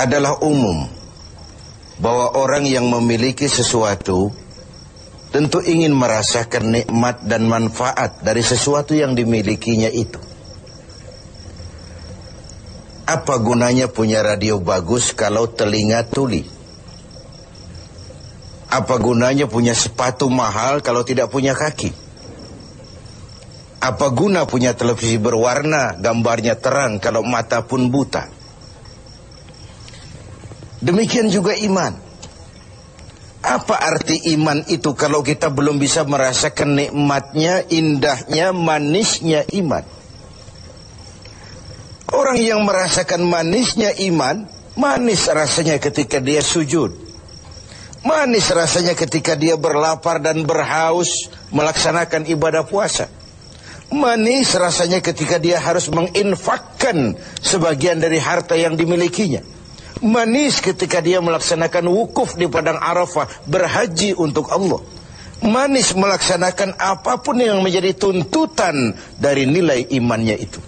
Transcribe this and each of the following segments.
adalah umum bahwa orang yang memiliki sesuatu tentu ingin merasakan nikmat dan manfaat dari sesuatu yang dimilikinya itu. Apa gunanya punya radio bagus kalau telinga tuli? Apa gunanya punya sepatu mahal kalau tidak punya kaki? Apa guna punya televisi berwarna, gambarnya terang kalau mata pun buta? Demikian juga iman. Apa arti iman itu kalau kita belum bisa merasakan nikmatnya, indahnya, manisnya iman? Orang yang merasakan manisnya iman, manis rasanya ketika dia sujud. Manis rasanya ketika dia berlapar dan berhaus melaksanakan ibadah puasa. Manis rasanya ketika dia harus menginfakkan sebagian dari harta yang dimilikinya. Manis ketika dia melaksanakan wukuf di padang Arafah, berhaji untuk Allah. Manis melaksanakan apapun yang menjadi tuntutan dari nilai imannya itu.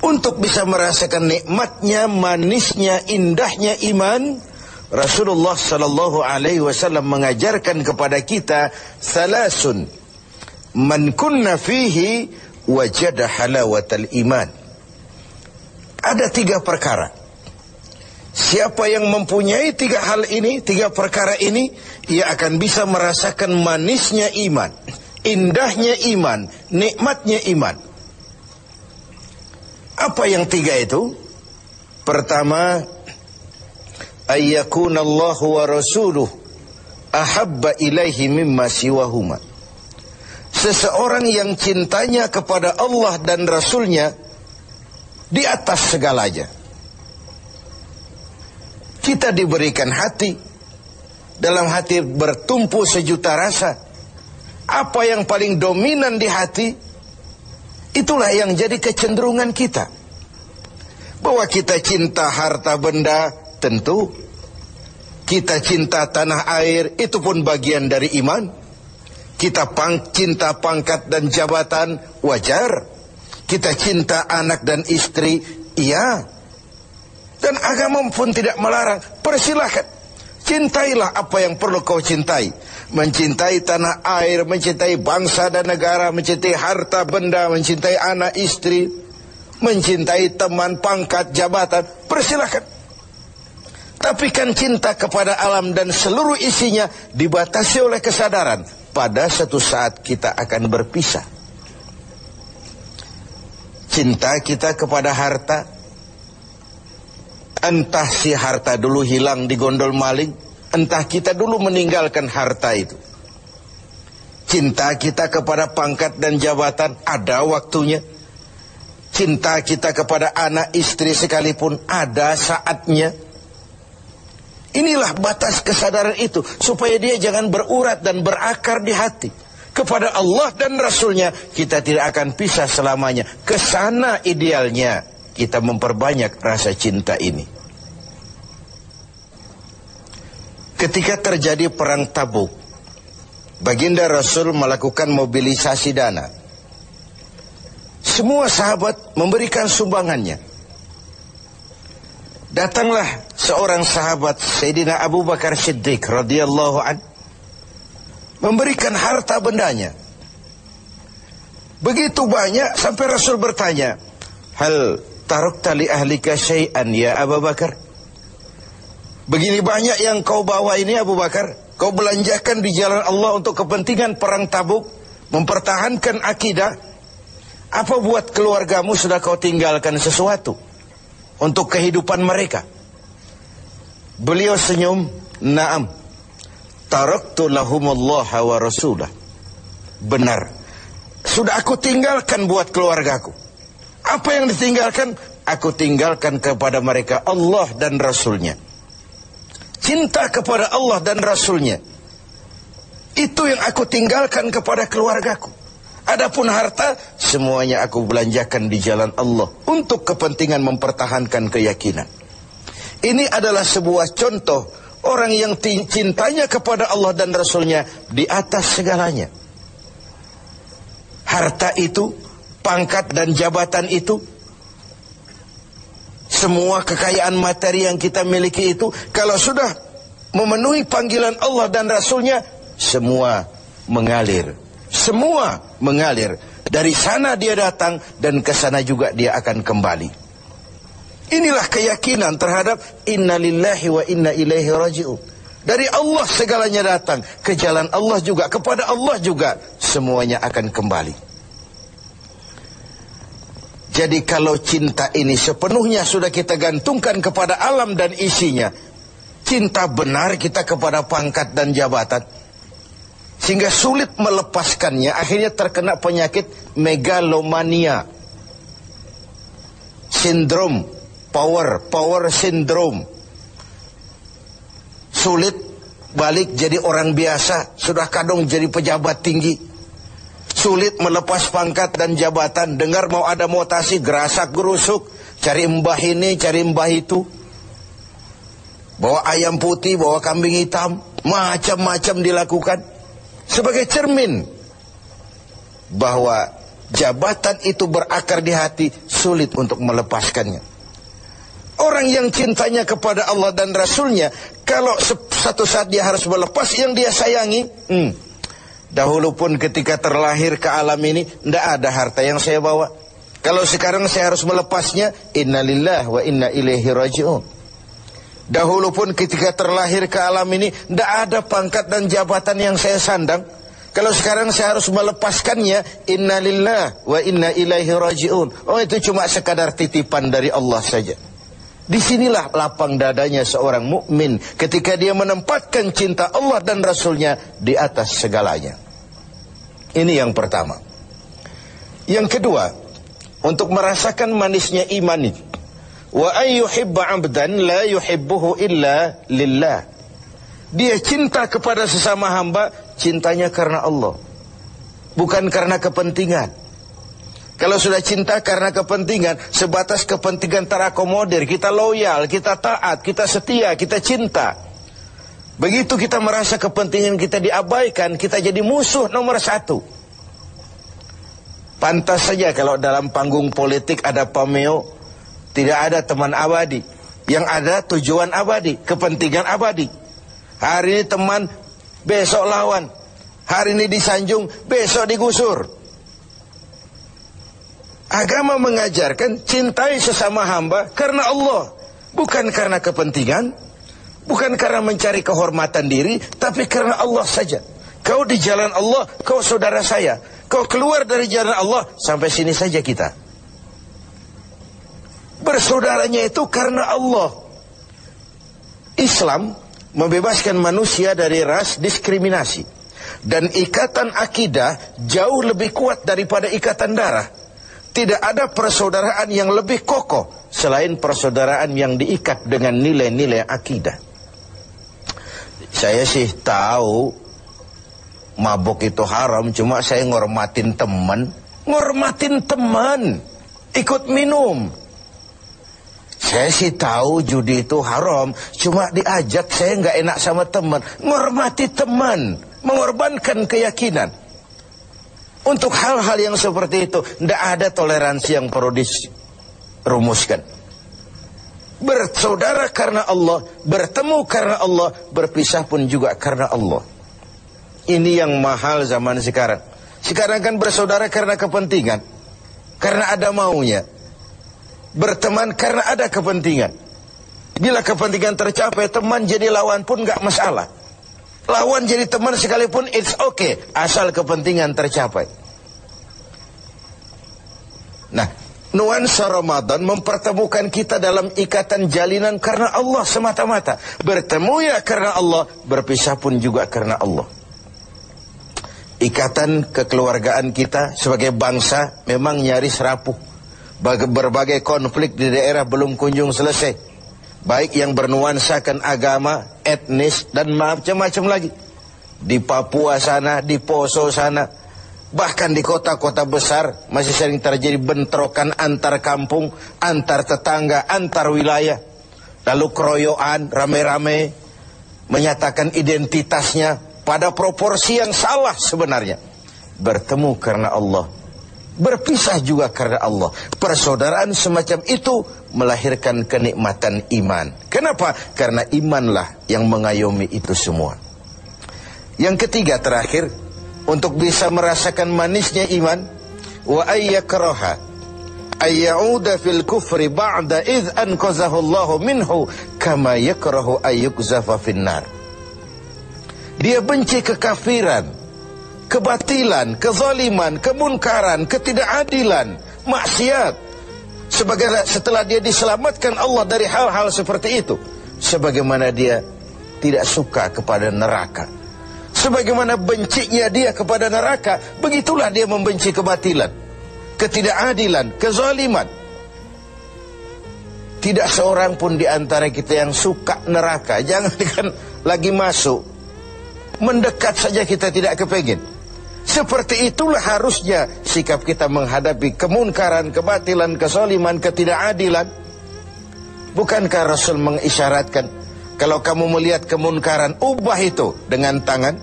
Untuk bisa merasakan nikmatnya, manisnya, indahnya iman, Rasulullah sallallahu alaihi wasallam mengajarkan kepada kita salasun man kunna fihi wajada halawatal iman. Ada 3 perkara. Siapa yang mempunyai 3 hal ini, 3 perkara ini, ia akan bisa merasakan manisnya iman, indahnya iman, nikmatnya iman. Apa yang 3 itu? Pertama, ayyakunallahu wa rasuluh ahabba ilaihi mimma siwahuma. Seseorang yang cintanya kepada Allah dan Rasulnya di atas segalanya. Kita diberikan hati, dalam hati bertumpu sejuta rasa. Apa yang paling dominan di hati, itulah yang jadi kecenderungan kita. Bahwa kita cinta harta benda, tentu. Kita cinta tanah air, itu pun bagian dari iman. Kita cinta pangkat dan jabatan, wajar. Kita cinta anak dan istri, iya. Dan agama pun tidak melarang, persilahkan. Cintailah apa yang perlu kau cintai. Mencintai tanah air, mencintai bangsa dan negara, mencintai harta benda, mencintai anak istri, mencintai teman, pangkat, jabatan, persilahkan. Tapi kan cinta kepada alam dan seluruh isinya dibatasi oleh kesadaran. Pada satu saat kita akan berpisah. Cinta kita kepada harta, entah si harta dulu hilang di gondol maling, entah kita dulu meninggalkan harta itu. Cinta kita kepada pangkat dan jabatan, ada waktunya. Cinta kita kepada anak istri sekalipun, ada saatnya. Inilah batas kesadaran itu, supaya dia jangan berurat dan berakar di hati. Kepada Allah dan Rasulnya kita tidak akan pisah selamanya. Kesana idealnya kita memperbanyak rasa cinta ini. Ketika terjadi perang Tabuk, baginda Rasul melakukan mobilisasi dana. Semua sahabat memberikan sumbangannya. Datanglah seorang sahabat, Sayyidina Abu Bakar Siddiq radhiyallahu an, memberikan harta bendanya. Begitu banyak sampai Rasul bertanya, hal tarakta li ahlika syai'an ya Abu Bakar? Begini banyak yang kau bawa ini Abu Bakar, kau belanjakan di jalan Allah untuk kepentingan perang Tabuk, mempertahankan akidah. Apa buat keluargamu sudah kau tinggalkan sesuatu untuk kehidupan mereka? Beliau senyum, na'am, taraktu lahumullaha wa rasulah. Benar, sudah aku tinggalkan buat keluargaku. Apa yang ditinggalkan? Aku tinggalkan kepada mereka Allah dan Rasulnya. Cinta kepada Allah dan Rasulnya, itu yang aku tinggalkan kepada keluargaku. Adapun harta, semuanya aku belanjakan di jalan Allah untuk kepentingan mempertahankan keyakinan. Ini adalah sebuah contoh orang yang cintanya kepada Allah dan Rasulnya di atas segalanya. Harta itu, pangkat dan jabatan itu, semua kekayaan materi yang kita miliki itu, kalau sudah memenuhi panggilan Allah dan Rasulnya, semua mengalir. Semua mengalir. Dari sana dia datang dan ke sana juga dia akan kembali. Inilah keyakinan terhadap inna lillahi wa inna ilaihi raji'un. Dari Allah segalanya datang, ke jalan Allah juga, kepada Allah juga semuanya akan kembali. Jadi kalau cinta ini sepenuhnya sudah kita gantungkan kepada alam dan isinya, cinta benar kita kepada pangkat dan jabatan, sehingga sulit melepaskannya, akhirnya terkena penyakit megalomania, sindrom power syndrome. Sulit balik jadi orang biasa, sudah kadung jadi pejabat tinggi. Sulit melepas pangkat dan jabatan, dengar mau ada mutasi, gerasak gerusuk, cari mbah ini, cari mbah itu. Bawa ayam putih, bawa kambing hitam, macam-macam dilakukan. Sebagai cermin bahwa jabatan itu berakar di hati, sulit untuk melepaskannya. Orang yang cintanya kepada Allah dan Rasulnya, kalau satu saat dia harus melepas yang dia sayangi, dahulu pun ketika terlahir ke alam ini, tidak ada harta yang saya bawa. Kalau sekarang saya harus melepasnya, innalillah wa inna ilaihi raji'un. Dahulu pun ketika terlahir ke alam ini, tidak ada pangkat dan jabatan yang saya sandang. Kalau sekarang saya harus melepaskannya, innalillah wa inna ilaihi raji'un. Oh, itu cuma sekadar titipan dari Allah saja. Disinilah lapang dadanya seorang mukmin ketika dia menempatkan cinta Allah dan Rasulnya di atas segalanya. Ini yang pertama. Yang kedua, untuk merasakan manisnya iman itu, wa ayyuhibba 'abdan la yuhibbuhu illa lillah. Dia cinta kepada sesama hamba, cintanya karena Allah, bukan karena kepentingan. Kalau sudah cinta karena kepentingan, sebatas kepentingan terakomodir, kita loyal, kita taat, kita setia, kita cinta. Begitu kita merasa kepentingan kita diabaikan, kita jadi musuh nomor satu. Pantas saja kalau dalam panggung politik ada pameo, tidak ada teman abadi. Yang ada tujuan abadi, kepentingan abadi. Hari ini teman, besok lawan. Hari ini disanjung, besok digusur. Agama mengajarkan cintai sesama hamba karena Allah, bukan karena kepentingan, bukan karena mencari kehormatan diri, tapi karena Allah saja. Kau di jalan Allah, kau saudara saya. Kau keluar dari jalan Allah, sampai sini saja kita. Bersaudaranya itu karena Allah. Islam membebaskan manusia dari ras, diskriminasi, dan ikatan akidah jauh lebih kuat daripada ikatan darah. Tidak ada persaudaraan yang lebih kokoh selain persaudaraan yang diikat dengan nilai-nilai akidah. Saya sih tahu mabuk itu haram, cuma saya ngormatin teman. Ngormatin teman, ikut minum. Saya sih tahu judi itu haram, cuma diajak saya nggak enak sama teman. Ngormati teman, mengorbankan keyakinan. Untuk hal-hal yang seperti itu, tidak ada toleransi yang perlu dirumuskan. Bersaudara karena Allah, bertemu karena Allah, berpisah pun juga karena Allah. Ini yang mahal zaman sekarang. Sekarang kan bersaudara karena kepentingan, karena ada maunya. Berteman karena ada kepentingan. Bila kepentingan tercapai, teman jadi lawan pun nggak masalah. Lawan jadi teman sekalipun it's okay, asal kepentingan tercapai. Nah, nuansa Ramadan mempertemukan kita dalam ikatan jalinan karena Allah semata-mata. Bertemu ya karena Allah, berpisah pun juga karena Allah. Ikatan kekeluargaan kita sebagai bangsa memang nyaris rapuh. Berbagai konflik di daerah belum kunjung selesai. Baik yang bernuansakan agama, etnis, dan macam-macam lagi. Di Papua sana, di Poso sana, bahkan di kota-kota besar masih sering terjadi bentrokan antar kampung, antar tetangga, antar wilayah. Lalu keroyokan, rame-rame, menyatakan identitasnya pada proporsi yang salah sebenarnya. Bertemu karena Allah, berpisah juga karena Allah. Persaudaraan semacam itu melahirkan kenikmatan iman. Kenapa? Karena imanlah yang mengayomi itu semua. Yang ketiga terakhir, untuk bisa merasakan manisnya iman, wa ayyakraha ayyauda fil kufri ba'da idh anqazahu Allahu minhu kama yakrahu ayyukzafa finnar. Dia benci kekafiran, kebatilan, kezaliman, kemunkaran, ketidakadilan, maksiat. Setelah dia diselamatkan Allah dari hal-hal seperti itu, sebagaimana dia tidak suka kepada neraka, sebagaimana bencinya dia kepada neraka, begitulah dia membenci kebatilan, ketidakadilan, kezaliman. Tidak seorang pun di antara kita yang suka neraka. Jangankan lagi masuk, mendekat saja kita tidak kepengin. Seperti itulah harusnya sikap kita menghadapi kemunkaran, kebatilan, kezaliman, ketidakadilan. Bukankah Rasul mengisyaratkan, kalau kamu melihat kemunkaran, ubah itu dengan tangan.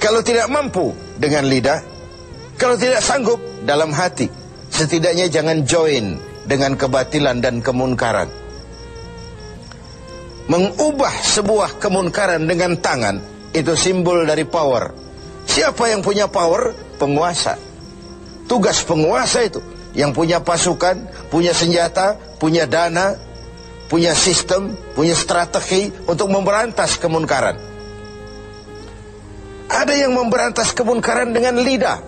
Kalau tidak mampu, dengan lidah. Kalau tidak sanggup, dalam hati. Setidaknya jangan join dengan kebatilan dan kemunkaran. Mengubah sebuah kemunkaran dengan tangan, itu simbol dari power. Siapa yang punya power? Penguasa. Tugas penguasa itu, yang punya pasukan, punya senjata, punya dana, punya sistem, punya strategi untuk memberantas kemunkaran. Ada yang memberantas kemunkaran dengan lidah,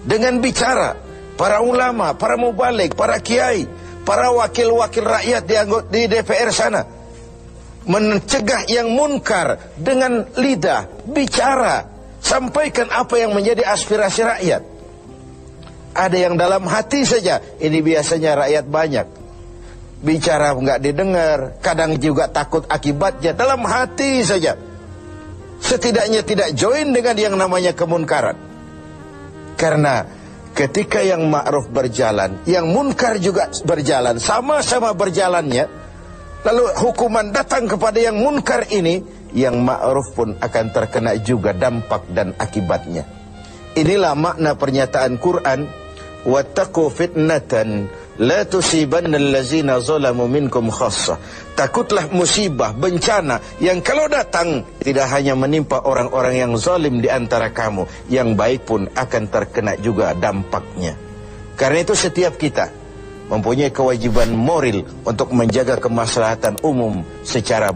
dengan bicara. Para ulama, para mubalik, para kiai, para wakil-wakil rakyat di DPR sana mencegah yang munkar dengan lidah, bicara, sampaikan apa yang menjadi aspirasi rakyat. Ada yang dalam hati saja, ini biasanya rakyat banyak, bicara nggak didengar, kadang juga takut akibatnya, dalam hati saja. Setidaknya tidak join dengan yang namanya kemunkaran. Karena ketika yang ma'ruf berjalan, yang munkar juga berjalan, sama-sama berjalannya, lalu hukuman datang kepada yang munkar ini, yang ma'ruf pun akan terkena juga dampak dan akibatnya. Inilah makna pernyataan Quran, wattaqu fitnatan la tusibanna allazina zalamu minkum khassah. Takutlah musibah, bencana yang kalau datang tidak hanya menimpa orang-orang yang zalim di antara kamu, yang baik pun akan terkena juga dampaknya. Karena itu setiap kita mempunyai kewajiban moral untuk menjaga kemaslahatan umum secara